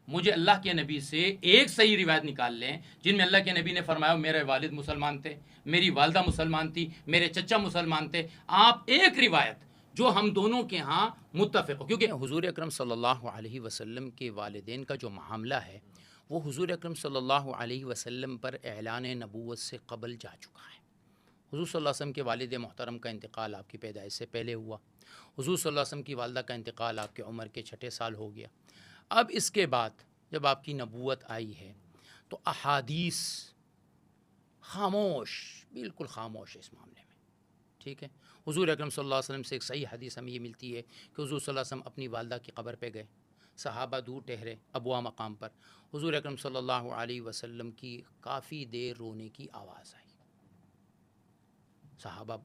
مجھے اللہ کے نبی سے ایک صحیح روایت نکال لیں جن میں اللہ کے نبی نے فرمایا میرے والد مسلمان تھے، میری والدہ مسلمان تھی، میرے چچا مسلمان تھے. آپ ایک روایت جو ہم دونوں کے ہاں متفق ہو، کیونکہ حضور اکرم صلی اللہ علیہ وسلم کے والدین کا جو معاملہ ہے وہ حضور اکرم صلی اللہ علیہ وسلم پر اعلان نبوت سے قبل جا چکا ہے. حضور صلی اللہ علیہ وسلم کے والد محترم کا انتقال آپ کی پیدائش سے پہلے ہوا. حضور صلی اللہ علیہ وسلم کی والدہ کا انتقال آپ کے عمر کے 6 سال ہو گیا. اب اس کے بعد جب آپ کی نبوت آئی ہے تو احادیث خاموش، بالکل خاموش ہے اس معاملے میں. ٹھیک ہے، حضور اکرم صلی اللہ علیہ وسلم سے ایک صحیح حدیث ہمیں یہ ملتی ہے کہ حضور صلی اللہ علیہ وسلم اپنی والدہ کی قبر پہ گئے، صحابہ دور ٹھہرے ابوا مقام پر. حضور اکرم صلی اللہ علیہ وسلم کی کافی دیر رونے کی آواز آئی، صحابہ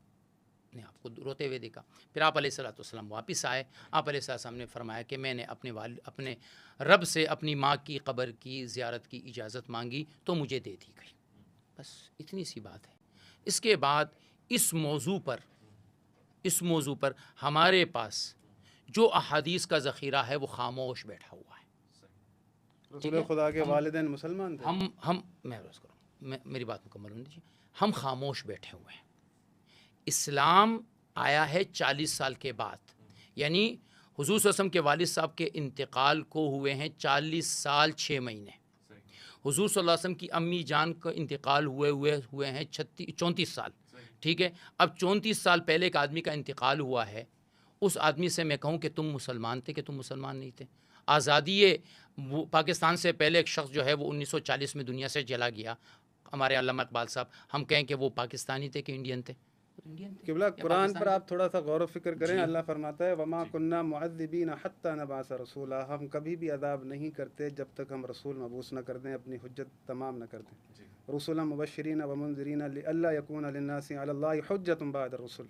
نے آپ کو روتے ہوئے دیکھا. پھر آپ علیہ الصلوۃ والسلام واپس آئے. آپ علیہ السلام نے فرمایا کہ میں نے اپنے رب سے اپنی ماں کی قبر کی زیارت کی اجازت مانگی تو مجھے دے دی گئی. بس اتنی سی بات ہے. اس کے بعد اس موضوع پر ہمارے پاس جو احادیث کا ذخیرہ ہے وہ خاموش بیٹھا ہوا ہے. رسول خدا کے والدین مسلمان تھے. میں عرض کروں، میری بات مکمل ہونے دیجیے. ہم خاموش بیٹھے ہوئے ہیں. اسلام آیا ہے 40 سال کے بعد، یعنی حضور صلی اللہ علیہ وسلم کے والد صاحب کے انتقال کو ہوئے ہیں 40 سال 6 مہینے. حضور صلی اللہ علیہ وسلم کی امی جان کا انتقال ہوئے ہیں 34 سال. ٹھیک ہے، اب 34 سال پہلے ایک آدمی کا انتقال ہوا ہے. اس آدمی سے میں کہوں کہ تم مسلمان تھے کہ تم مسلمان نہیں تھے. آزادی پاکستان سے پہلے ایک شخص جو ہے وہ 1940 میں دنیا سے چلا گیا، ہمارے علامہ اقبال صاحب. ہم کہیں کہ وہ پاکستانی تھے کہ انڈین تھے؟ قبلہ قرآن پر آپ تھوڑا سا غور و فکر کریں. اللہ فرماتا ہے وما کننا معذبین حتی نبعث رسولا، ہم کبھی بھی عذاب نہیں کرتے جب تک ہم رسول مبعوث نہ کر دیں، اپنی حجت تمام نہ کر دیں. رسولا مبشرین ومنذرین لئلا یکون للناس علی اللہ حجت بعد الرسل.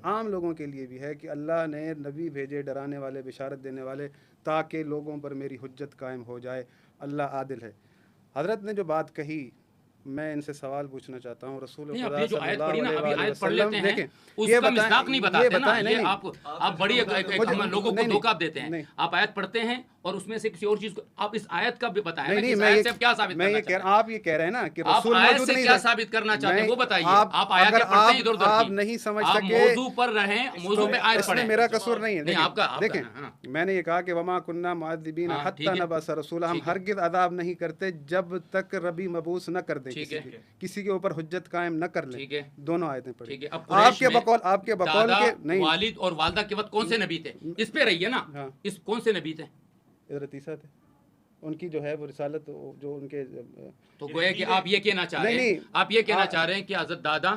عام لوگوں کے لیے بھی ہے کہ اللہ نے نبی بھیجے ڈرانے والے، بشارت دینے والے، تاکہ لوگوں پر میری حجت قائم ہو جائے. اللہ عادل ہے. حضرت نے جو بات کہی، میں ان سے سوال پوچھنا چاہتا ہوں. رسول خدا صلی اللہ علیہ وسلم دیکھیں، اس کا مصداق نہیں بتاتے نا. یہ آپ بڑی لوگوں کو دھوکہ دیتے ہیں. آپ آیت پڑھتے ہیں اور اس میں سے کسی اور چیز کو آپ اس آیت کا بھی بتائیں. نہیں، آپ یہ کہہ رہے ہیں نا کہ رسول موجود نہیں، کیا ثابت کرنا چاہتے ہیں وہ بتائیے. آپ آیت پڑھتے ہیں ادھر ادھر، آپ نہیں سمجھ سکے. موضوع پر رہیں، موضوع پہ آیت پڑھیں. میرا قصور نہیں ہے. آپ کا دیکھیں، میں نے یہ کہا کہ وما کننا معذبین حتی نبعث رسولا، ہم ہرگز عذاب نہیں کرتے جب تک ربی مبعوث نہ کر دیں، کسی کے اوپر حجت قائم نہ کر لیں. دونوں آیتیں پڑھی. آپ کے بقول کے نہیں، والد اور والدہ کے وقت کون سے نبی تھے؟ اس پہ رہیے نا. اس کون سے نبی تھے؟ حضرت عیسیٰ تھے. ان کی جو ہے وہ رسالت جو ان کے، تو گویا کہ آپ یہ کہنا چاہ رہے ہیں کہ حضرت دادا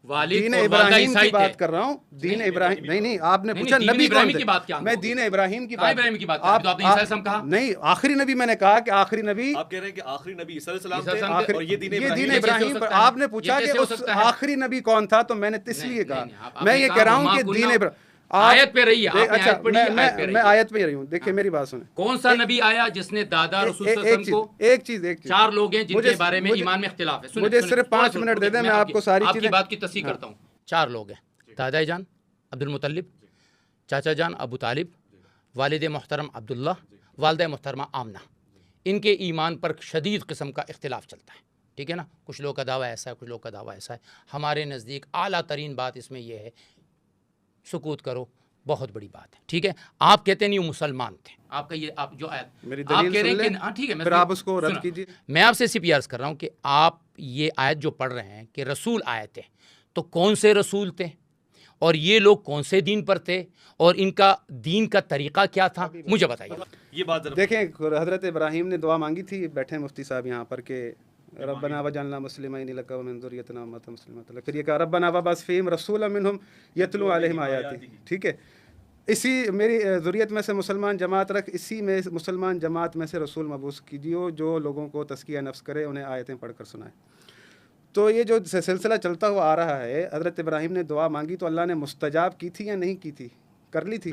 والد دین اور والدہ ابراہیم عیسائی کی بات کر رہا ہوں. دین ابراہیم نہیں، آپ نے پوچھا نبی کون تھے، میں دین ابراہیم کی بات. آپ نے عیسیٰ السلام کہا نہیں، آخری نبی میں نے کہا کہ آخری نبی، آپ کہہ رہے ہیں کہ آخری نبی عیسیٰ علیہ السلام تھے اور یہ دین ابراہیم پر. آپ نے پوچھا کہ اس آخری نبی کون تھا، تو میں نے اس لیے کہا. میں یہ کہہ رہا ہوں کہ دین ابراہیم. آیت پہ رہی ہے. اچھا، میں آیت پہ ہی رہی ہوں. دیکھیں میری بات سنیں. کون سا نبی آیا جس نے دادا رسول صلی اللہ علیہ وسلم کو؟ ایک چیز 4 لوگ ہیں جن کے بارے میں ایمان میں اختلاف ہے. مجھے صرف 5 منٹ دے دیں، میں آپ کو ساری چیزیں، آپ کی بات کی تصحیح کرتا ہوں. 4 لوگ ہیں: دادا جان عبد المطلب، چاچا جان ابو طالب، والد محترم عبداللہ، والدہ محترمہ آمنہ. ان کے ایمان پر شدید قسم کا اختلاف چلتا ہے. ٹھیک ہے نا. کچھ لوگ کا دعویٰ ایسا ہے، کچھ لوگ کا دعویٰ ایسا ہے. ہمارے نزدیک اعلیٰ ترین بات اس میں یہ ہے، سکوت کرو، بہت بڑی بات ہے. ٹھیک ہے، آپ کہتے نہیں وہ مسلمان تھے. آپ کا یہ آپ جو آیت میری آپ دلیل کہہ رہے سن ہیں لیں، کہ ٹھیک ہے، پھر آپ اس کو رد کیجیے. میں آپ سے صرف عرض کر رہا ہوں کہ آپ یہ آیت جو پڑھ رہے ہیں کہ رسول آئے تھے، تو کون سے رسول تھے اور یہ لوگ کون سے دین پر تھے اور ان کا دین کا طریقہ کیا تھا، مجھے بتائیے. یہ بات دیکھیں، حضرت ابراہیم نے دعا مانگی تھی. بیٹھے مفتی صاحب یہاں پر کہ ربنا وجعلنا مسلمین لک ومن ذریتنا امۃ مسلمۃ لک. پھر یہ کہا ربنا وابعث فیہم رسولا منہم یتلو علیہم آیاتی. ٹھیک ہے، اسی میری ذریت میں سے مسلمان جماعت رکھ، اسی میں مسلمان جماعت میں سے رسول مبعوث کیجیے جو لوگوں کو تزکیہ نفس کرے، انہیں آیتیں پڑھ کر سنائے. تو یہ جو سلسلہ چلتا ہوا آ رہا ہے، حضرت ابراہیم نے دعا مانگی تو اللہ نے مستجاب کی تھی یا نہیں کی تھی؟ کر لی تھی.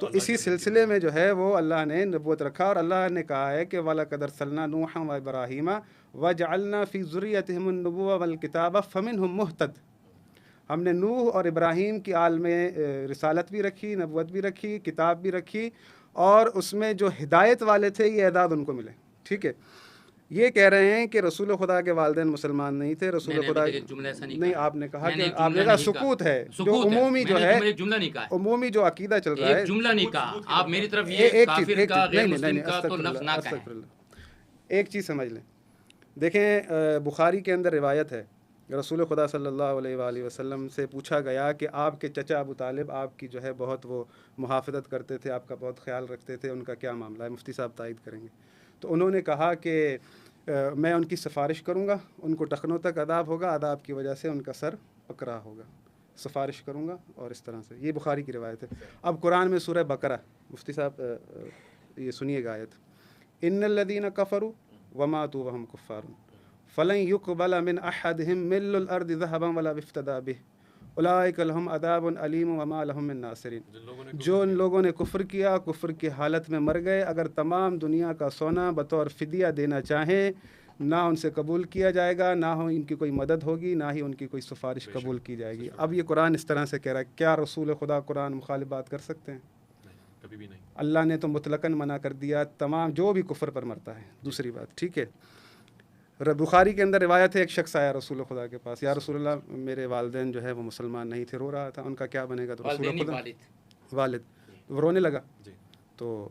تو اسی سلسلے میں جو ہے وہ اللہ نے نبوت رکھا، اور اللہ نے کہا ہے کہ وَلَقَدْ أَرْسَلْنَا نُوحًا وَإِبْرَاهِيمَ وَجَعَلْنَا فِي ذُرِّيَّتِهِمُ النُّبُوَّةَ وَالْكِتَابَ فَمِنْهُمْ مُهْتَدٍ. ہم نے نوح اور ابراہیم کی آل میں رسالت بھی رکھی، نبوت بھی رکھی، کتاب بھی رکھی، اور اس میں جو ہدایت والے تھے یہ اعداد ان کو ملے. ٹھیک ہے, یہ کہہ رہے ہیں کہ رسول خدا کے والدین مسلمان نہیں تھے, رسول خدا نہیں, آپ نے کہا کہ آپ نے کہا سکوت ہے, جو عمومی جو ہے عمومی جو عقیدہ چل رہا ہے, جملہ نہیں کہا آپ میری طرف یہ کافر کا غیر مسلم کا تو لفظ نہ کہیں. ایک چیز سمجھ لیں, دیکھیں بخاری کے اندر روایت ہے, رسول خدا صلی اللہ علیہ وآلہ وسلم سے پوچھا گیا کہ آپ کے چچا ابو طالب آپ کی جو ہے بہت وہ محافظت کرتے تھے, آپ کا بہت خیال رکھتے تھے, ان کا کیا معاملہ ہے؟ مفتی صاحب تائید کریں گے. تو انہوں نے کہا کہ میں ان کی سفارش کروں گا, ان کو ٹخنوں تک عذاب ہوگا, عذاب کی وجہ سے ان کا سر پکڑا ہوگا, سفارش کروں گا, اور اس طرح سے. یہ بخاری کی روایت ہے. اب قرآن میں سورہ بقرہ, مفتی صاحب یہ سنیے گا آیت, ان الذین کفروا وماتوا وهم کفار فلن يقبل من احدهم مل الارض ذهبا ولا افتدى به اولئک لهم عذاب علیم وما لهم من ناصرین. جو ان لوگوں نے کفر کیا, کفر کی حالت میں مر گئے, اگر تمام دنیا کا سونا بطور فدیہ دینا چاہیں, نہ ان سے قبول کیا جائے گا, نہ ان کی کوئی مدد ہوگی, نہ ہی ان کی کوئی سفارش قبول کی جائے گی. اب یہ قرآن اس طرح سے کہہ رہا ہے, کیا رسول خدا قرآن مخالف بات کر سکتے ہیں؟ کبھی بھی نہیں. اللہ نے تو مطلقاً منع کر دیا تمام جو بھی کفر پر مرتا ہے. دوسری بات, ٹھیک ہے, بخاری کے اندر روایت ہے, ایک شخص آیا رسول خدا کے پاس, یا رسول اللہ میرے والدین جو ہے وہ مسلمان نہیں تھے, رو رہا تھا, ان کا کیا بنے گا؟ تو رسول خدا والد وہ رونے لگا, تو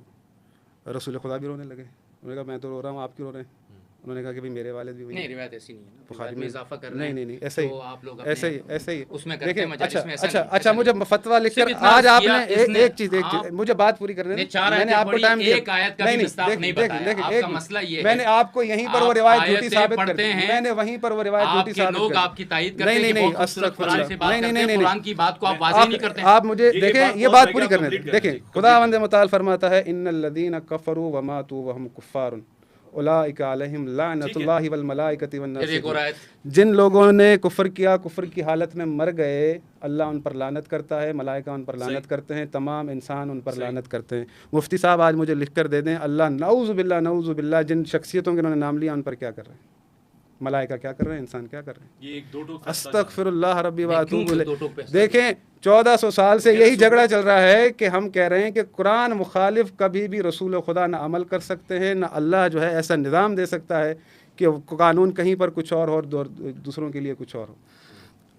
رسول خدا بھی رونے لگے. انہوں نے کہا میں تو رو رہا ہوں, آپ کیوں رو رہے ہیں؟ انہوں نے کہا کہ میرے والد بھی نہیں, روایت ایسی نہیں ہے, بخاری میں اضافہ کر رہے ہیں. نہیں ایسے ہی ایسے ہی اس میں کرتے ہیں مجالس میں. اچھا مجھے فتویٰ لکھ کر آج آپ نے ایک چیز مجھے بات پوری کرنے دیں. میں نے آپ کو ٹائم دیا, میں نے آپ کو یہیں پر وہ روایت جھوٹی ثابت کر دی, میں نے وہیں پر وہ روایت جھوٹی ثابت کر دی. آپ کی تائید کرتے ہیں کہ قرآن کی بات کو آپ واضح نہیں کرتے. آپ مجھے دیکھیں یہ بات پوری کرنے دیں. دیکھیں خداوند متعال فرماتا ہے ان الذین کفروا وماتوا وهم کفار اولئک علیہم لعنۃ اللہ والملائکۃ والناس. جن لوگوں نے کفر کیا, کفر کی حالت میں مر گئے, اللہ ان پر لعنت کرتا ہے, ملائکہ ان پر لعنت کرتے ہیں, تمام انسان ان پر لعنت کرتے ہیں. مفتی صاحب آج مجھے لکھ کر دے دیں, اللہ نعوذ باللہ جن شخصیتوں کے انہوں نے نام لیا ان پر کیا کر رہے ہیں؟ ملائکہ کیا کر رہے ہیں, انسان کیا کر رہے ہیں؟ استغفر اللہ ربی واتوب الیہ. دیکھیں 1400 سال سے یہی جھگڑا چل رہا ہے کہ ہم کہہ رہے ہیں کہ قرآن مخالف کبھی بھی رسول خدا نہ عمل کر سکتے ہیں, نہ اللہ جو ہے ایسا نظام دے سکتا ہے کہ قانون کہیں پر کچھ اور ہو, دوسروں کے لیے کچھ اور ہو.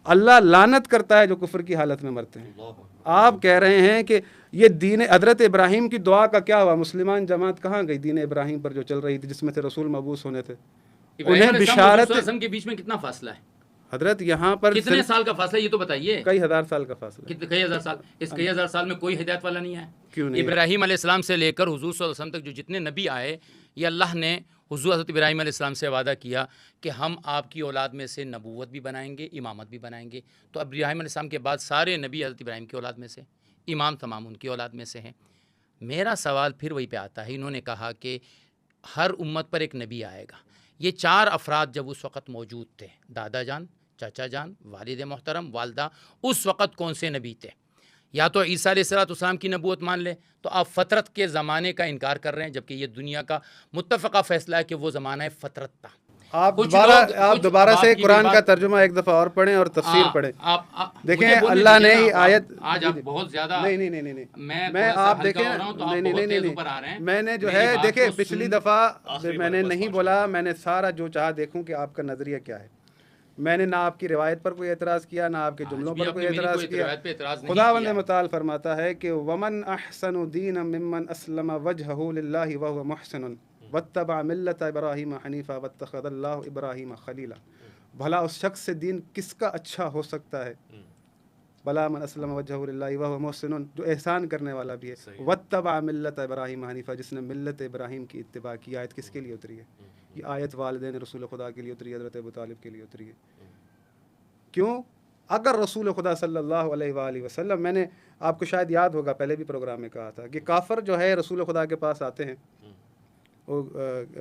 اللہ لعنت کرتا ہے جو کفر کی حالت میں مرتے ہیں. آپ کہہ رہے ہیں کہ یہ دین حضرت ابراہیم کی دعا کا کیا ہوا؟ مسلمان جماعت کہاں گئی دین ابراہیم پر جو چل رہی تھی, جس میں سے رسول مبعوث ہونے تھے؟ انہیں بشارت کے بیچ میں کتنا فاصلہ ہے حضرت؟ یہاں پر کتنے سال کا فاصلہ ہے یہ تو بتائیے. کئی ہزار سال کا فاصلہ. کئی ہزار سال. اس کئی ہزار سال میں کوئی ہدایت والا نہیں ہے. کیوں نہیں؟ ابراہیم علیہ السلام سے لے کر حضور صلی اللہ علیہ وسلم تک جو جتنے نبی آئے, یہ اللہ نے حضور حضرت ابراہیم علیہ السلام سے وعدہ کیا کہ ہم آپ کی اولاد میں سے نبوت بھی بنائیں گے, امامت بھی بنائیں گے. تو ابراہیم علیہ السلام کے بعد سارے نبی حضرت ابراہیم کی اولاد میں سے, امام تمام ان کی اولاد میں سے ہیں. میرا سوال پھر وہی پہ آتا ہے, انہوں نے کہا کہ ہر امت پر ایک نبی آئے گا. یہ 4 افراد جب اس وقت موجود تھے, دادا جان, چاچا جان, والد محترم, والدہ, اس وقت کون سے نبی تھے؟ یا تو عیسیٰ علیہ السلام کی نبوت مان لے تو آپ فطرت کے زمانے کا انکار کر رہے ہیں, جبکہ یہ دنیا کا متفقہ فیصلہ ہے کہ وہ زمانہ فطرت تھا. آپ دوبارہ سے قرآن کا ترجمہ ایک دفعہ اور پڑھیں اور تفسیر پڑھیں. دیکھیں اللہ نے آیت آج آپ بہت زیادہ نہیں میں آپ دیکھیں نہیں میں نے جو ہے دیکھیں پچھلی دفعہ میں نے نہیں بولا, میں نے سارا جو چاہا دیکھوں کہ آپ کا نظریہ کیا ہے. میں نے نہ آپ کی روایت پر کوئی اعتراض کیا, نہ آپ کے جملوں پر کوئی اعتراض کیا. خداوند متعال فرماتا ہے کہ ومن احسن دینا ممن اسلم وجهه للہ وهو محسن واتبع ملت ابراہیم حنیفا واتخذ اللہ ابراہیم خلیلا. بھلا اس شخص سے دین کس کا اچھا ہو سکتا ہے؟ بلا من اسلم وجهه للہ وهو محسن, جو احسان کرنے والا بھی ہے. واتبع ملت ابراہیم حنیفا, جس نے ملت ابراہیم کی اتباع کی. آیت کس کے لیے اتری ہے؟ یہ آیت والدین رسول خدا کے لیے اتری ہے, حضرت ابو طالب کے لیے اتری ہے. کیوں؟ اگر رسول خدا صلی اللہ علیہ وآلہ وسلم, میں نے آپ کو شاید یاد ہوگا پہلے بھی پروگرام میں کہا تھا کہ کافر جو ہے رسول خدا کے پاس آتے ہیں, وہ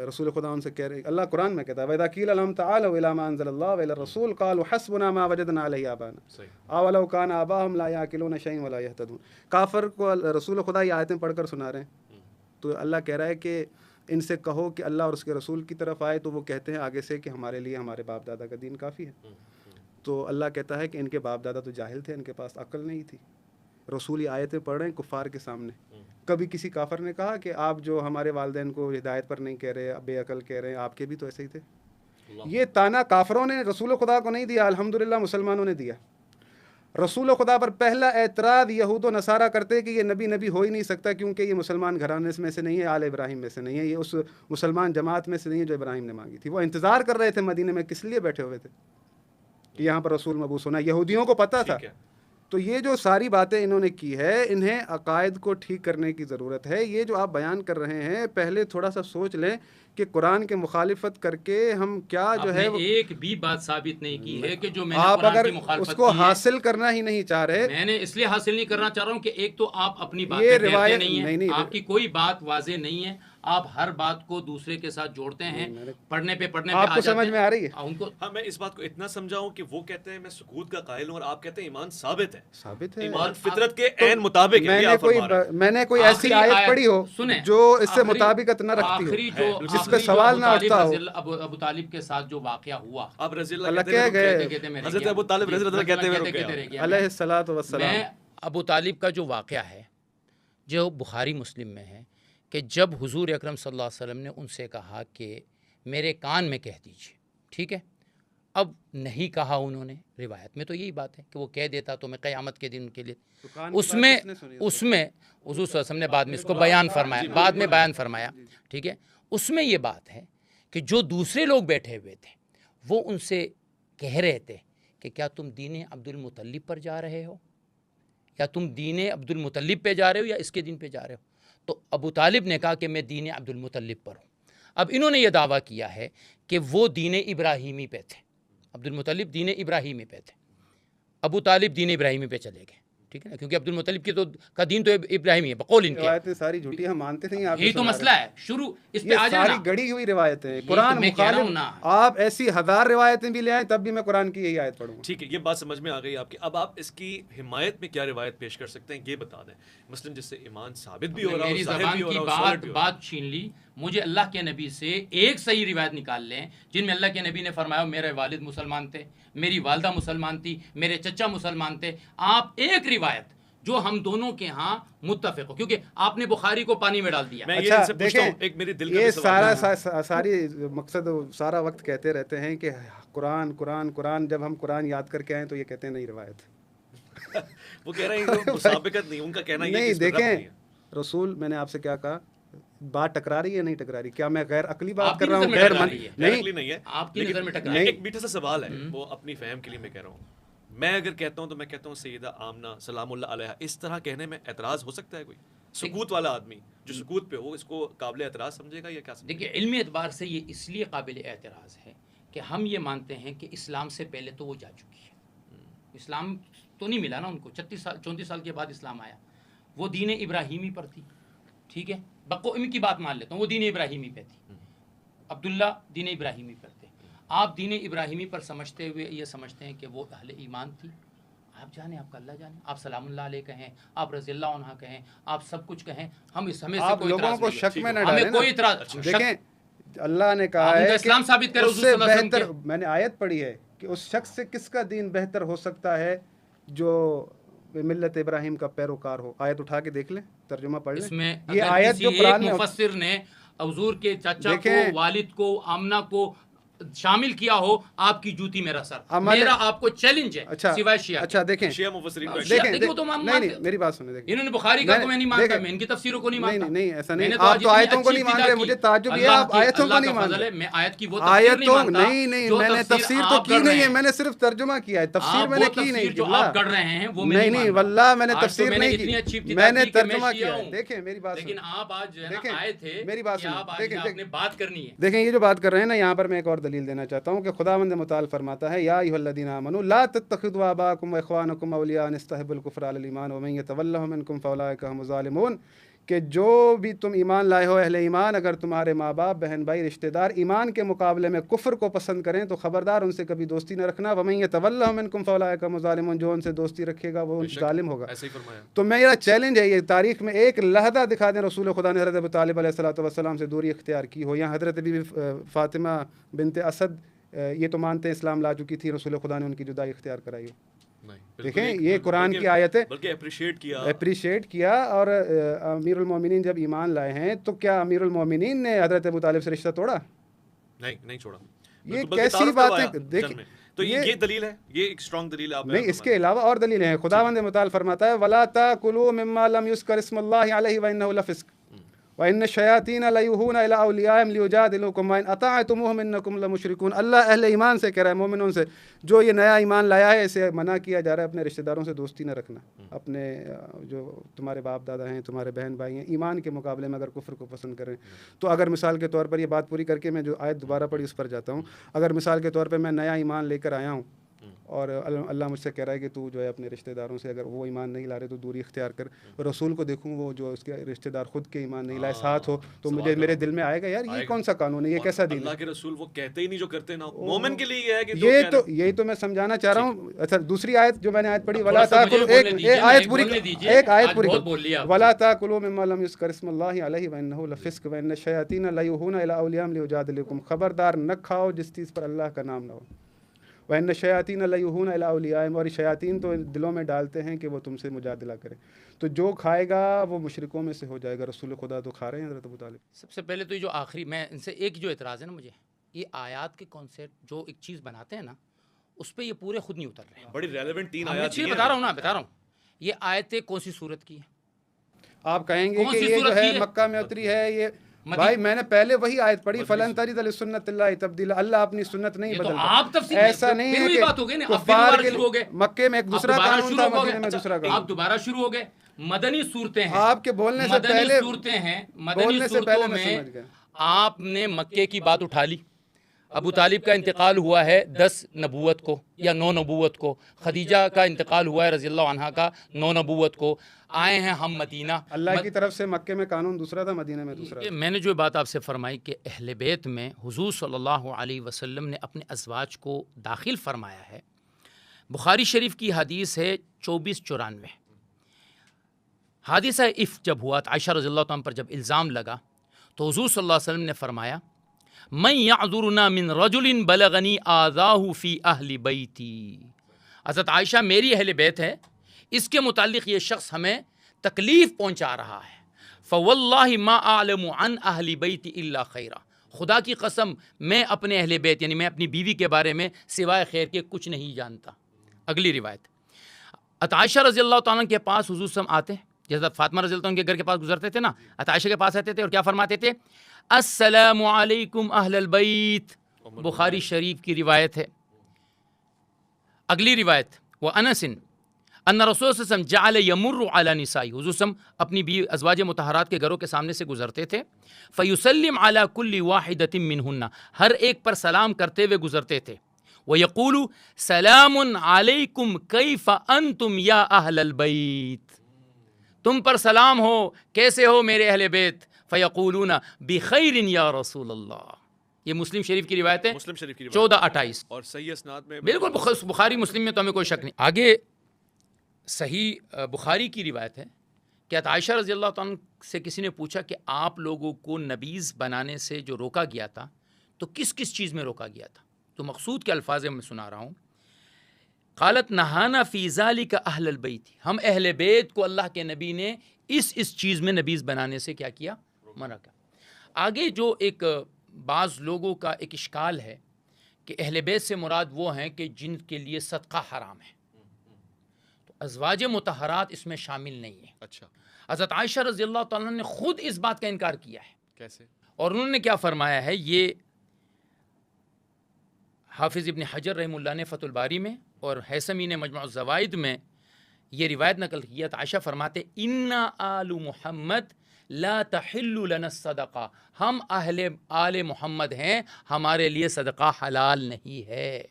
رسول خدا ان سے کہہ رہے, اللہ قرآن میں کہتا ہے وَإِذَا قِيلَ لَهُمْ تَعَالَوْا إِلَىٰ مَا أَنزَلَ اللَّهُ وَإِلَى الرَّسُولِ قَالُوا حَسْبُنَا مَا وَجَدْنَا عَلَيْهِ آبَاءَنَا أَوَلَوْ كَانَ آبَاؤُهُمْ لَا يَعْقِلُونَ شَيْئًا وَلَا يَهْتَدُونَ. کافر کو رسول خدا یہ آیتیں پڑھ کر سنا رہے ہیں, تو اللہ کہہ رہا ہے کہ ان سے کہو کہ اللہ اور اس کے رسول کی طرف آئے, تو وہ کہتے ہیں آگے سے کہ ہمارے لیے ہمارے باپ دادا کا دین کافی ہے. تو اللہ کہتا ہے کہ ان کے باپ دادا تو جاہل تھے, ان کے پاس عقل نہیں تھی. رسول یہ آیتیں پڑھ رہے ہیں کفار کے سامنے. کبھی کسی کافر نے کہا کہ آپ جو ہمارے والدین کو ہدایت پر نہیں کہہ رہے, بے عقل کہہ رہے ہیں, آپ کے بھی تو ایسے ہی تھے. یہ تانا کافروں نے رسول خدا کو نہیں دیا, الحمدللہ مسلمانوں نے دیا. رسول خدا پر پہلا اعتراض یہود و نصارہ کرتے کہ یہ نبی ہو ہی نہیں سکتا کیونکہ یہ مسلمان گھرانے میں سے نہیں ہے, آل ابراہیم میں سے نہیں ہے, یہ اس مسلمان جماعت میں سے نہیں ہے جو ابراہیم نے مانگی تھی. وہ انتظار کر رہے تھے مدینے میں, کس لیے بیٹھے ہوئے تھے کہ یہاں پر رسول مبعوث ہونا. یہودیوں کو پتہ تھا. تو یہ جو ساری باتیں انہوں نے کی ہے, انہیں عقائد کو ٹھیک کرنے کی ضرورت ہے. یہ جو آپ بیان کر رہے ہیں, پہلے تھوڑا سا سوچ لیں کہ قرآن کے مخالفت کر کے ہم کیا جو ہے ایک بھی بات ثابت نہیں کی ہے کہ جو میں نے آپ قرآن اگر کی مخالفت اس کو کی ہے. حاصل کرنا ہی نہیں چاہ رہے, میں نے اس لیے حاصل نہیں کرنا چاہ رہا ہوں کہ ایک تو آپ اپنی بات یہ پہ روایت نہیں ہیں, نہیں, آپ کی کوئی بات واضح نہیں ہے, آپ ہر بات کو دوسرے کے ساتھ جوڑتے ہیں, پڑھنے پہ آپ کو سمجھ میں آ رہی ہے. ان کو ہاں, میں اس بات کو اتنا سمجھاؤں کہ وہ کہتے ہیں میں سکوت کا قائل ہوں اور آپ کہتے ہیں ایمان ثابت ہے. ثابت ہے, ایمان فطرت کے عین مطابق ہے. میں نے کوئی ایسی آیت پڑھی ہو جو اس سے مطابقت نہ رکھتی ہو, جس پہ سوال نہ اٹھتا ہو. ابو طالب کے ساتھ جو واقعہ ہوا, آپ رضی اللہ اللہ کہہ گئے, حضرت ابو طالب رضی اللہ کہتے ہیں علیہ الصلوۃ والسلام. میں ابو طالب کا جو واقعہ ہے جو بخاری مسلم میں ہے کہ جب حضور اکرم صلی اللہ علیہ وسلم نے ان سے کہا کہ میرے کان میں کہہ دیجیے, ٹھیک ہے, اب نہیں کہا انہوں نے, روایت میں تو یہی بات ہے کہ وہ کہہ دیتا تو میں قیامت کے دن کے لیے, اس میں حضور صلی اللہ علیہ وسلم نے بعد میں اس کو بیان فرمایا, ٹھیک ہے. اس میں یہ بات ہے کہ جو دوسرے لوگ بیٹھے ہوئے تھے وہ ان سے کہہ رہے تھے کہ کیا تم دین عبد المطلب پر جا رہے ہو, یا تم دین عبد المطلب پہ جا رہے ہو یا اس کے دین پہ جا رہے ہو. تو ابو طالب نے کہا کہ میں دین عبد المطلب پر ہوں. اب انہوں نے یہ دعویٰ کیا ہے کہ وہ دین ابراہیمی پہ تھے, عبد المطلب دین ابراہیمی پہ تھے, ابو طالب دین ابراہیمی پہ چلے گئے, ٹھیک ہے نا, کیونکہ عبد المطلب کی کا دین تو ابراہیمی ہے بقول ان کے. روایتیں ساری جھوٹی ہم مانتے نہیں, آپ یہی تو مسئلہ ہے. شروع اس پہ آ ساری گڑی ہوئی روایتیں, قرآن مخالف. آپ ایسی 1000 روایتیں بھی لے آئیں تب بھی میں قرآن کی یہی آیت پڑھوں گا. ٹھیک ہے, یہ بات سمجھ میں آ گئی آپ کی. اب آپ اس کی حمایت میں کیا روایت پیش کر سکتے ہیں یہ بتا دیں, مثلا جس سے ایمان ثابت بھی ہو رہا میری زبان کی بات چھین لی. مجھے اللہ کے نبی سے ایک صحیح روایت نکال لیں جن میں اللہ کے نبی نے فرمایا میرے والد مسلمان تھے, میری والدہ مسلمان تھی, میرے چچا مسلمان تھے. آپ ایک روایت جو ہم دونوں کے ہاں متفق ہو, کیونکہ آپ نے بخاری کو پانی میں ڈال دیا. اچھا دیکھیں, یہ ساری مقصد سارا وقت کہتے رہتے ہیں کہ قرآن قرآن قرآن, جب ہم قرآن یاد کر کے آئیں تو یہ کہتے ہیں نہیں روایت. وہ کہہ رہے ہیں مسابقت نہیں, ان کا کہنا نہیں. دیکھیں رسول, میں نے آپ سے کیا کہا, بات ٹکرا رہی ہے نہیں ٹکرا رہی, کیا میں غیر عقلی بات کر رہا ہوں؟ غیر نہیں ہے, آپ کی نظر میں ٹکرا رہی ہے. ایک میٹھا سا سوال ہے, وہ اپنی فہم کے لیے میں کہہ رہا ہوں. میں اگر کہتا ہوں تو میں کہتا ہوں سیدہ آمنہ سلام اللہ علیہا, اس طرح کہنے میں اعتراض ہو سکتا ہے کوئی؟ سکوت والا آدمی جو سکوت پہ ہو اس کو قابل اعتراض سمجھے گا یا کیا سمجھے گا؟ دیکھیے علمی اعتبار سے یہ اس لیے قابل اعتراض ہے کہ ہم یہ مانتے ہیں کہ اسلام سے پہلے تو وہ جا چکی ہے. اسلام تو نہیں ملا نا ان کو, 34 سال کے بعد اسلام آیا. وہ دین ابراہیمی پر تھی, ٹھیک ہے, ان کی بات مان لیتا ہوں, وہ دین ابراہیمی پہ تھی, عبداللہ دین ابراہیمی پر تھے. آپ دین ابراہیمی پر سمجھتے ہوئے یہ سمجھتے ہیں کہ وہ اہل ایمان تھی. آپ جانیں, آپ کا اللہ جانے, آپ سلام اللہ علیہ کہیں, آپ رضی اللہ عنہ کہیں, آپ سب کچھ کہیں, ہم اس ہمیں سے کوئی لوگوں کو شک میں نہ ڈالیں. ہمیں کوئی اعتراض. دیکھیں اللہ نے کہا ہے اسلام ثابت کرے, اس سے بہتر, میں نے آیت پڑھی ہے کہ اس شخص سے کس کا دین بہتر ہو سکتا ہے جو ملت ابراہیم کا پیروکار ہو. آیت اٹھا کے دیکھ لیں, ترجمہ پڑھ لیں. یہ آیت جو قرآن میں مفسر نے حضور کے چچا کو, والد کو, آمنہ کو شامل کیا ہو, آپ کی جوتی میرا سر. میرا آپ کو چیلنج ہے سوائے شیعہ. اچھا دیکھیں, شیعہ مفسرین نہیں, میری بات سنیں. انہوں نے بخاری کا تو میں نہیں مانتا, میں ان کی تفسیروں کو نہیں مانتا. نہیں ایسا نہیں, آپ تو آیتوں کو نہیں مان رہے, مجھے تعجب یہ آپ آیتوں کو نہیں مان رہے. میں آیت کی وہ تفسیر نہیں مانتا. نہیں, میں نے تفسیر تو کی نہیں ہے, میں نے صرف ترجمہ کیا ہے, تفسیر میں نے کی نہیں. جو آپ کر رہے ہیں وہ نہیں, واللہ میں نے تفسیر نہیں کی, میں نے ترجمہ کیا ہے. دیکھیں میری بات لیکن آپ آج جو ہے آئے تھے, میری بات سنیں, آپ نے بات کرنی ہے. دیکھیں یہ جو بات کر رہے ہیں نا, یہاں پر میں ایک اور دلیل دینا چاہتا ہوں کہ خداوند متعال فرماتا ہے یا ایھا الذین آمنوا لا تتخذوا آباءکم واخوانکم اولیاء ان استحبوا الکفر علی الایمان ومن یتولھم منکم فاولئک هم الظالمون, کہ جو بھی تم ایمان لائے ہو اہل ایمان, اگر تمہارے ماں باپ, بہن بھائی, رشتہ دار ایمان کے مقابلے میں کفر کو پسند کریں تو خبردار ان سے کبھی دوستی نہ رکھنا. ومن یتولھم منکم فاولئک هم الظالمون, جو ان سے دوستی رکھے گا وہ ظالم ہوگا. تو میرا چیلنج ہے, یہ تاریخ میں ایک لحظہ دکھا دیں رسول خدا نے حضرت ابو طالب علیہ الصلوۃ والسلام سے دوری اختیار کی ہو, یا حضرت بی فاطمہ بنت اسد یہ تو مانتے ہیں اسلام لا چکی تھی, رسول خدا نے ان کی جدائی اختیار کرائی ہو. دیکھیں یہ قرآن کی آیت ہے، بلکہ اپریشیٹ کیا. اور امیر المومنین جب ایمان لائے ہیں تو کیا امیر المومنین نے حضرت ابو طالب سے رشتہ توڑا؟ نہیں چھوڑا. یہ کیسی بات ہے؟ دیکھیں تو یہ دلیل ہے، یہ ایک اسٹرانگ دلیل ہے. نہیں، اس کے علاوہ اور دلیلیں ہیں. خداوند متعال فرماتا ہے وَلَا تَأْكُلُوا مِمَّا لَمْ يُذْكَرِ اسْمُ اللَّهِ عَلَيْهِ وَإِنَّهُ لَفِسْقٌ وَإِنَّ الشَّيَاطِينَ لَيُوحُونَ إِلَىٰ أَوْلِيَائِهِمْ لِيُجَادِلُوكُمْ وَإِنْ أَطَعْتُمُوهُمْ إِنَّكُمْ لَمُشْرِكُونَ. اللہ اہل ایمان سے کہہ رہا ہے، مومنوں سے، جو یہ نیا ایمان لایا ہے اسے منع کیا جا رہا ہے اپنے رشتہ داروں سے دوستی نہ رکھنا. اپنے جو تمہارے باپ دادا ہیں، تمہارے بہن بھائی ہیں، ایمان کے مقابلے میں اگر کفر کو پسند کریں تو اگر مثال کے طور پر یہ بات پوری کر کے میں جو آیت دوبارہ پڑھی اس پر جاتا ہوں. اگر مثال کے طور پہ میں نیا ایمان لے کر آیا ہوں اور اللہ مجھ سے کہہ رہا ہے کہ تو جو ہے اپنے رشتہ داروں سے اگر وہ ایمان نہیں لا رہے تو دوری اختیار کر. رسول کو دیکھوں وہ جو اس کے رشتہ دار خود کے ایمان نہیں لائے ساتھ ہو تو مجھے میرے دل میں آئے گا یار یہ کون سا قانون ہے، یہ کیسا دین ہے. اللہ کے رسول وہ کہتے ہی نہیں جو کرتے نا. مومن کے لیے یہ ہے کہ یہی تو میں سمجھانا چاہ رہا ہوں. اچھا دوسری آیت جو میں نے آیت پڑھی ولا تاکلوا، ایک آیت پوری ولا تاکلوا مما لم یذکر اسم اللہ علیہ وانہ لفسق وان الشیاطین لیوحون الی اولیاءہم لیجادلوکم. خبردار نہ کھاؤ جس چیز پر اللہ کا نام نہ ہو. وَإِنَّ الشَّيَاطِينَ لَيُوحُونَ إِلَىٰ أَوْلِيَائِهِمْ. اور شیاطین تو دلوں میں ڈالتے ہیں کہ وہ تم سے مجادلہ کریں. تو جو کھائے گا وہ مشرکوں میں سے ہو جائے گا. رسول خدا تو کھا رہے ہیں حضرت ابو طالب. سب سے پہلے تو یہ جو آخری میں ان سے ایک جو اعتراض ہے نا مجھے، یہ آیات کے کانسیپٹ جو ایک چیز بناتے ہیں نا اس پہ یہ پورے خود نہیں اتر رہے. بڑی ریلیونٹ 3 آیات بتا رہا ہوں یہ آیتیں کون سی صورت کی ہیں. آپ کہیں گے کہ یہ جو ہے مکہ میں اتری ہے. یہ بھائی میں نے پہلے وہی آیت پڑھی فلن تجد لسنت اللہ تبدیلا. اللہ اپنی سنت نہیں بدلتا. ایسا نہیں ہے کہ کفار کے مکے میں ایک دوسرا قانون تھا، مدینے میں دوسرا قانون. آپ دوبارہ شروع ہو گئے. مدنی صورتیں ہیں، آپ کے بولنے سے پہلے صورتیں ہیں. مدنی صورتوں میں آپ نے مکے کی بات اٹھا لی. ابو طالب کا انتقال ہوا ہے 10 نبوت کو یا 9 نبوت کو. خدیجہ کا انتقال ہوا ہے رضی اللہ عنہا کا 9 نبوت کو. آئے ہیں ہم مدینہ. اللہ کی طرف سے مکے میں قانون دوسرا تھا، مدینہ میں دوسرا تھا. میں نے جو بات آپ سے فرمائی کہ اہل بیت میں حضور صلی اللہ علیہ وسلم نے اپنے ازواج کو داخل فرمایا ہے. بخاری شریف کی حدیث ہے 2494. حادثہ عفک جب ہوا تو عائشہ رضی اللہ عنہ پر جب الزام لگا تو حضور صلی اللہ علیہ وسلم نے فرمایا من یعذرنا من رجل بلغنی آذاہ فی اہل بیتی. حضرت عائشہ میری اہل بیت ہے، اس کے متعلق یہ شخص ہمیں تکلیف پہنچا رہا ہے. فواللہ ما اعلم عن اہل بیتی الا خیرا. خدا کی قسم میں اپنے اہل بیت یعنی میں اپنی بیوی کے بارے میں سوائے خیر کے کچھ نہیں جانتا. اگلی روایت عائشہ رضی اللہ تعالیٰ کے پاس حضور صلی اللہ علیہ وسلم آتے، جیسا فاطمہ رضی اللہ عنہ کے گھر کے پاس گزرتے تھے نا، عائشہ کے پاس آتے تھے اور کیا فرماتے تھے؟ السلام علیکم اہل البیت. بخاری شریف کی روایت ہے. اگلی روایت وانس ان رسول صلی اللہ علیہ وسلم جعل یمر علی نسائی. حضور صلی اللہ علیہ وسلم اپنی بیوی ازواج مطہرات کے گھروں کے سامنے سے گزرتے تھے. فیسلم علی کل واحدۃ منہن. ہر ایک پر سلام کرتے ہوئے گزرتے تھے. ویقول سلام علیکم کیف انتم یا اہل البیت. تم پر سلام ہو، کیسے ہو میرے اہل بیت؟ فیقولون بخیر یا رسول اللہ. یہ مسلم شریف کی روایت ہے 1428 اور صحیح اسناد میں بالکل بخاری مسلم میں تو ہمیں کوئی شک نہیں. آگے صحیح بخاری کی روایت ہے کہ عائشہ رضی اللہ عنہ سے کسی نے پوچھا کہ آپ لوگوں کو نبیذ بنانے سے جو روکا گیا تھا تو کس کس چیز میں روکا گیا تھا؟ تو مقصود کے الفاظ میں سنا رہا ہوں. قالت نہانا فی ذالک اہل البیت. ہم اہل بیت کو اللہ کے نبی نے اس چیز میں نبیذ بنانے سے کیا کیا؟ منع کیا. آگے جو ایک بعض لوگوں کا ایک اشکال ہے کہ اہل بیت سے مراد وہ ہیں کہ جن کے لیے صدقہ حرام ہے. تو ازواج مطہرات اس میں شامل نہیں ہیں. اچھا. حضرت عائشہ رضی اللہ تعالیٰ نے خود اس بات کا انکار کیا ہے. کیسے؟ اور انہوں نے کیا فرمایا ہے؟ یہ حافظ ابن حجر رحمہ اللہ نے فتح الباری میں اور حیثمی نے مجموع الزوائد میں یہ روایت نقل کیا. عائشہ فرماتے انا آل محمد لا تحل لنا الصدقہ. ہم آل محمد ہیں، ہمارے لیے صدقہ حلال نہیں ہے.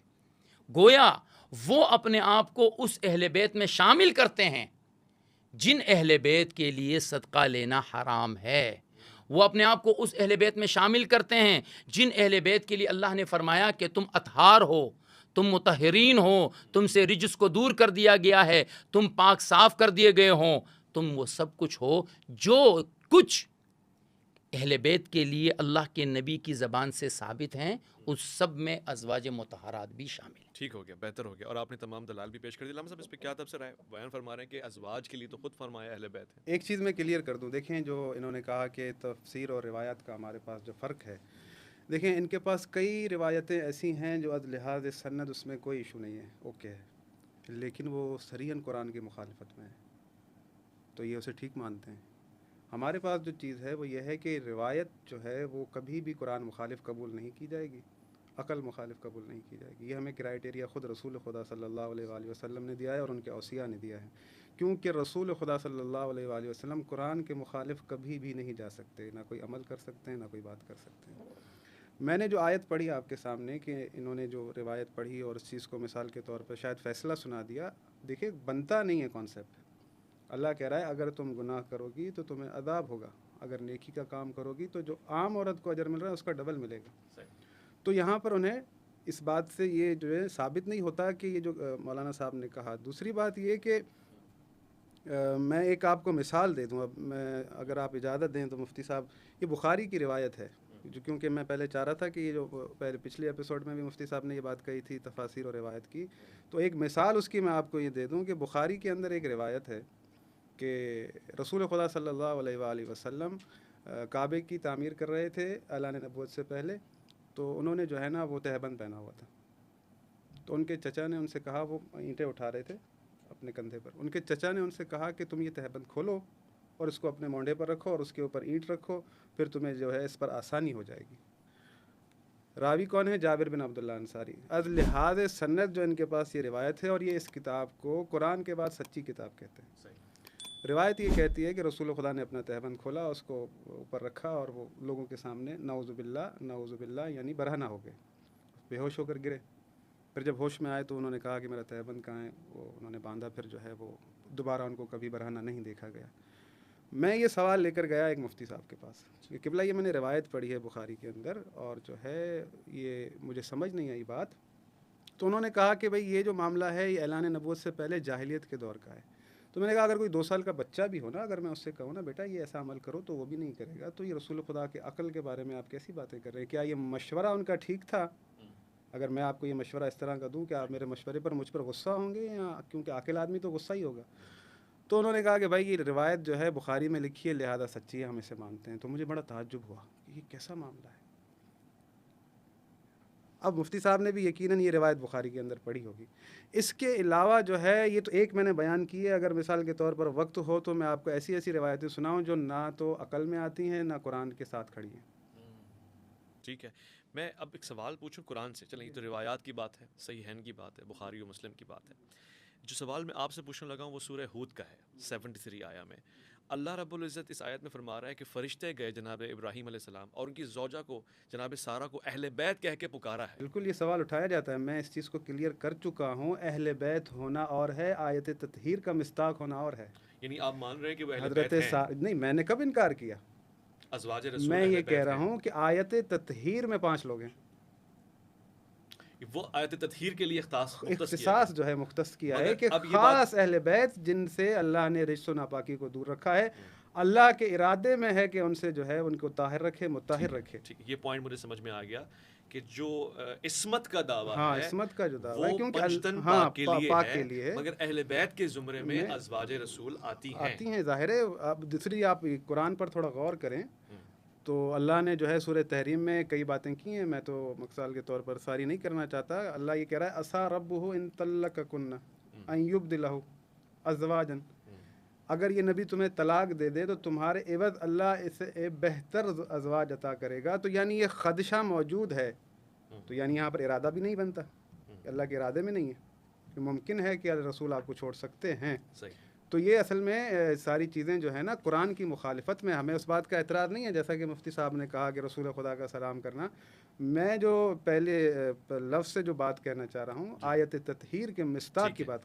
گویا وہ اپنے آپ کو اس اہل بیت میں شامل کرتے ہیں جن اہل بیت کے لیے صدقہ لینا حرام ہے. وہ اپنے آپ کو اس اہل بیت میں شامل کرتے ہیں جن اہل بیت کے لیے اللہ نے فرمایا کہ تم اطہار ہو، تم مطہرین ہو، تم سے رجس کو دور کر دیا گیا ہے، تم پاک صاف کر دیے گئے ہوں، تم وہ سب کچھ ہو جو کچھ اہل بیت کے لیے اللہ کے نبی کی زبان سے ثابت ہیں، اس سب میں ازواج مطہرات بھی شامل ہیں۔ ٹھیک ہو گیا، بہتر ہو گیا، اور آپ نے تمام دلائل بھی پیش کر دی۔ علامہ صاحب اس پہ کیا تبصرہ ہے؟ بیان فرما رہے ہیں کہ ازواج کے لیے تو خود فرمایا اہل بیت ہے۔ ایک چیز میں کلیئر کر دوں، دیکھیں جو انہوں نے کہا کہ تفسیر اور روایت کا ہمارے پاس جو فرق ہے، دیکھیں ان کے پاس کئی روایتیں ایسی ہیں جو از لحاظ سند اس میں کوئی ایشو نہیں ہے، اوکے ہے، لیکن وہ صریحاً قرآن کی مخالفت میں ہے، تو یہ اسے ٹھیک مانتے ہیں۔ ہمارے پاس جو چیز ہے وہ یہ ہے کہ روایت جو ہے وہ کبھی بھی قرآن مخالف قبول نہیں کی جائے گی، عقل مخالف قبول نہیں کی جائے گی۔ یہ ہمیں کرائٹیریا خود رسول خدا صلی اللہ علیہ وآلہ وسلم نے دیا ہے اور ان کے اوصیاء نے دیا ہے، کیونکہ رسول خدا صلی اللہ علیہ وآلہ وسلم قرآن کے مخالف کبھی بھی نہیں جا سکتے، نہ کوئی عمل کر سکتے ہیں، نہ کوئی بات کر سکتے ہیں۔ میں نے جو آیت پڑھی آپ کے سامنے کہ انہوں نے جو روایت پڑھی اور اس چیز کو مثال کے طور پر شاید فیصلہ سنا دیا، دیکھیں بنتا نہیں ہے کانسیپٹ۔ اللہ کہہ رہا ہے اگر تم گناہ کرو گی تو تمہیں عذاب ہوگا، اگر نیکی کا کام کرو گی تو جو عام عورت کو اجر مل رہا ہے اس کا ڈبل ملے گا۔ تو یہاں پر انہیں اس بات سے یہ جو ہے ثابت نہیں ہوتا کہ یہ جو مولانا صاحب نے کہا۔ دوسری بات یہ کہ میں ایک آپ کو مثال دے دوں، اب میں اگر آپ اجازت دیں تو مفتی صاحب، یہ بخاری کی روایت ہے، جو کیونکہ میں پہلے چاہ رہا تھا کہ یہ جو پچھلے ایپیسوڈ میں بھی مفتی صاحب نے یہ بات کہی تھی تفاسیر اور روایت کی، تو ایک مثال اس کی میں آپ کو یہ دے دوں کہ بخاری کے اندر ایک روایت ہے کہ رسول خدا صلی اللہ علیہ وآلہ وسلم کعبے کی تعمیر کر رہے تھے اعلان نبوت سے پہلے، تو انہوں نے جو ہے نا وہ تہبند پہنا ہوا تھا، تو ان کے چچا نے ان سے کہا، وہ اینٹیں اٹھا رہے تھے اپنے کندھے پر، ان کے چچا نے ان سے کہا کہ تم یہ تہبند کھولو اور اس کو اپنے مونڈے پر رکھو اور اس کے اوپر اینٹ رکھو، پھر تمہیں جو ہے اس پر آسانی ہو جائے گی۔ راوی کون ہے؟ جابر بن عبداللہ انصاری۔ از لحاظ سند جو ان کے پاس یہ روایت ہے، اور یہ اس کتاب کو قرآن کے بعد سچی کتاب کہتے ہیں۔ روایت یہ کہتی ہے کہ رسول خدا نے اپنا تہبند کھولا، اس کو اوپر رکھا اور وہ لوگوں کے سامنے نعوذ باللہ یعنی برہنہ ہو گئے، بے ہوش ہو کر گرے۔ پھر جب ہوش میں آئے تو انہوں نے کہا کہ میرا تہبند کہاں ہے، وہ انہوں نے باندھا، پھر جو ہے وہ دوبارہ ان کو کبھی برہنہ نہیں دیکھا گیا۔ میں یہ سوال لے کر گیا ایک مفتی صاحب کے پاس کہ قبلہ یہ میں نے روایت پڑھی ہے بخاری کے اندر اور جو ہے یہ مجھے سمجھ نہیں آئی بات، تو انہوں نے کہا کہ بھئی یہ جو معاملہ ہے یہ اعلان نبوت سے پہلے جاہلیت کے دور کا ہے۔ تو میں نے کہا اگر کوئی 2 سال کا بچہ بھی ہو نا، اگر میں اس سے کہوں نا بیٹا یہ ایسا عمل کرو تو وہ بھی نہیں کرے گا، تو یہ رسول خدا کے عقل کے بارے میں آپ کیسی باتیں کر رہے ہیں؟ کیا یہ مشورہ ان کا ٹھیک تھا؟ اگر میں آپ کو یہ مشورہ اس طرح کا دوں کہ آپ میرے مشورے پر مجھ پر غصہ ہوں گے، یا کیونکہ عاقل آدمی تو غصہ ہی ہوگا؟ تو انہوں نے کہا کہ بھائی یہ روایت جو ہے بخاری میں لکھی ہے لہذا سچی ہے، ہم اسے مانتے ہیں۔ تو مجھے بڑا تعجب ہوا کہ یہ کیسا معاملہ ہے۔ اب مفتی صاحب نے بھی یقیناً یہ روایت بخاری کے اندر پڑھی ہوگی۔ اس کے علاوہ جو ہے یہ تو ایک میں نے بیان کی ہے، اگر مثال کے طور پر وقت ہو تو میں آپ کو ایسی ایسی روایتیں سناؤں جو نہ تو عقل میں آتی ہیں نہ قرآن کے ساتھ کھڑی ہیں۔ ٹھیک ہے، میں اب ایک سوال پوچھوں قرآن سے، چلیں یہ تو روایات کی بات ہے، صحیحین کی بات ہے، بخاری و مسلم کی بات ہے۔ جو سوال میں آپ سے پوچھنے لگا ہوں وہ سورہ ہود کا ہے، 73 آیا میں۔ اللہ رب العزت اس آیت میں فرما رہا ہے کہ فرشتے گئے جناب ابراہیم علیہ السلام اور ان کی زوجہ کو جناب سارہ کو اہل بیت کہہ کے پکارا ہے۔ بالکل یہ سوال اٹھایا جاتا ہے، میں اس چیز کو کلیئر کر چکا ہوں، اہل بیت ہونا اور ہے، آیت تطہیر کا مصداق ہونا اور ہے۔ یعنی آپ مان رہے ہیں کہ وہ اہل حضرت بیت ہیں؟ نہیں، میں نے کب انکار کیا؟ ازواج رسول میں اہل یہ بیت کہہ رہا ہیں۔ ہوں کہ آیت تطہیر میں 5 لوگ ہیں، وہ آیت تطہیر کے لیے اختصاص جو ہے مختص کیا ہے کہ اب یہ خاص اہل بیت جن سے اللہ نے رجس و ناپاکی کو دور رکھا ہے، اللہ کے ارادے میں ہے کہ ان سے جو ہے ان کو طاہر رکھے، مطہر رکھے۔ ٹھیک ہے، یہ پوائنٹ مجھے سمجھ میں آ گیا کہ جو عصمت کا دعویٰ ہاں، ہے عصمت کا جو دعویٰ ہے وہ کیونکہ پنجتن ہاں پاک کے لیے ہے، مگر اہل بیت کے زمرے میں ازواج رسول آتی ہیں۔ ظاہر ہے۔ اب دوسری آپ قرآن پر تھوڑا غور کریں تو اللہ نے جو ہے سورہ تحریم میں کئی باتیں کی ہیں، میں تو مثال کے طور پر ساری نہیں کرنا چاہتا۔ اللہ یہ کہہ رہا ہے عسیٰ ربہ ان طلقکن ان یبدلہ ازواجا، اگر یہ نبی تمہیں طلاق دے دے تو تمہارے عوض اللہ اسے بہتر ازواج عطا کرے گا، تو یعنی یہ خدشہ موجود ہے، تو یعنی یہاں پر ارادہ بھی نہیں بنتا، اللہ کے ارادے میں نہیں ہے کہ ممکن ہے کہ رسول آپ کو چھوڑ سکتے ہیں۔ تو یہ اصل میں ساری چیزیں جو ہے نا قرآن کی مخالفت میں، ہمیں اس بات کا اعتراض نہیں ہے جیسا کہ مفتی صاحب نے کہا کہ رسول خدا کا سلام کرنا۔ میں جو پہلے لفظ سے جو بات کہنا چاہ رہا ہوں، آیت تطہیر کے مصداق کی بات